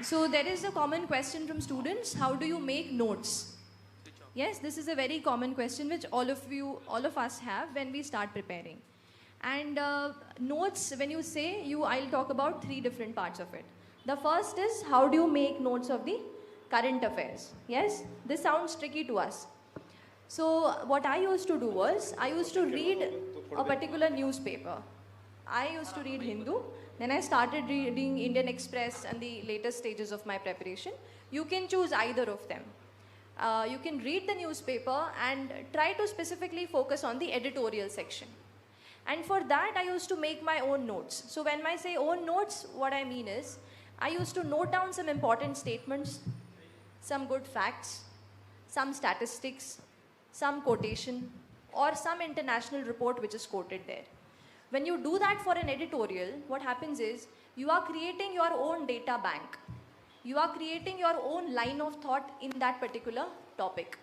So there is a common question from students, how do you make notes? Yes, this is a very common question which all of us have when we start preparing. And notes, when you say I'll talk about 3 different parts of it. The first is, how do you make notes of the current affairs? Yes, this sounds tricky to us. So what I used to do was, I used to read a particular newspaper. I used to read Hindu, then I started reading Indian Express and the latest stages of my preparation. You can choose either of them. You can read the newspaper and try to specifically focus on the editorial section. And for that, I used to make my own notes. So when I say own notes, what I mean is, I used to note down some important statements, some good facts, some statistics, some quotation, or some international report which is quoted there. When you do that for an editorial, what happens is, you are creating your own data bank. You are creating your own line of thought in that particular topic.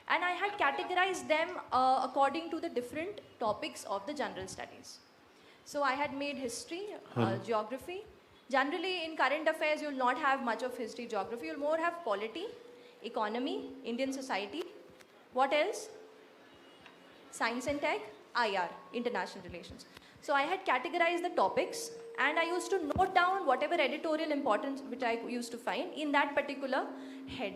And I had categorized them according to the different topics of the general studies. So I had made history, geography. Generally in current affairs, you'll not have much of history, geography. You'll more have polity, economy, Indian society. What else? Science and tech, IR, international relations. So I had categorized the topics and I used to note down whatever editorial importance which I used to find in that particular head.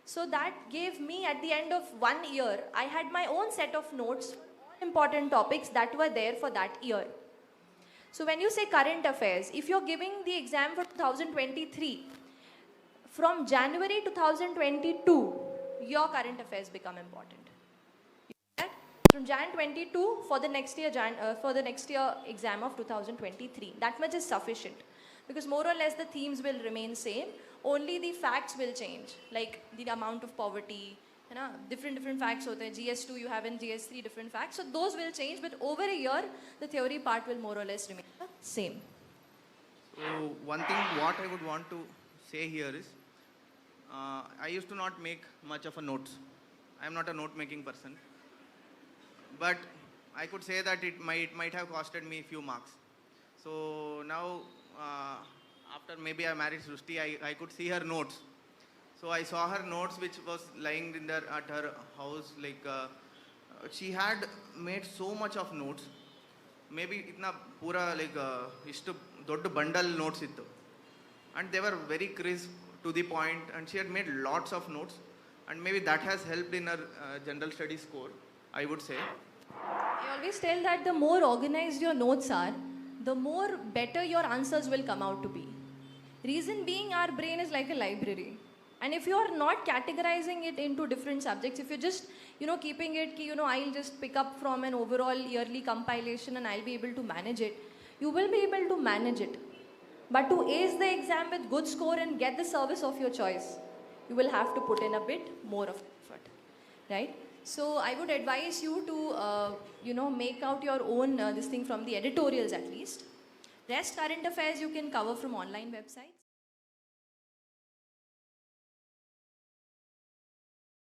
So that gave me, at the end of 1 year, I had my own set of notes for all important topics that were there for that year. So when you say current affairs, if you're giving the exam for 2023, from January 2022, your current affairs become important. From Jan 22 for the next year exam of 2023. That much is sufficient, because more or less the themes will remain same. Only the facts will change, like the amount of poverty, you know, different facts hote hain. GS2 you have in GS3 different facts. So those will change, but over a year the theory part will more or less remain the same. So one thing what I would want to say here is, I used to not make much of a notes. I am not a note making person. But I could say that it might have costed me a few marks. So now, after maybe I married Srushti, I could see her notes. So I saw her notes which was lying in there at her house. Like she had made so much of notes. Maybe itna pura like ishtu doddu bundle notes ittu. And they were very crisp, to the point, and she had made lots of notes. And maybe that has helped in her general studies score, I would say. I always tell that the more organized your notes are, the more better your answers will come out to be. Reason being, our brain is like a library. And if you are not categorizing it into different subjects, if you're just, keeping it, I'll just pick up from an overall yearly compilation and I'll be able to manage it, you will be able to manage it. But to ace the exam with good score and get the service of your choice, you will have to put in a bit more of effort, right? So I would advise you to, make out your own this thing from the editorials at least. Rest current affairs you can cover from online websites.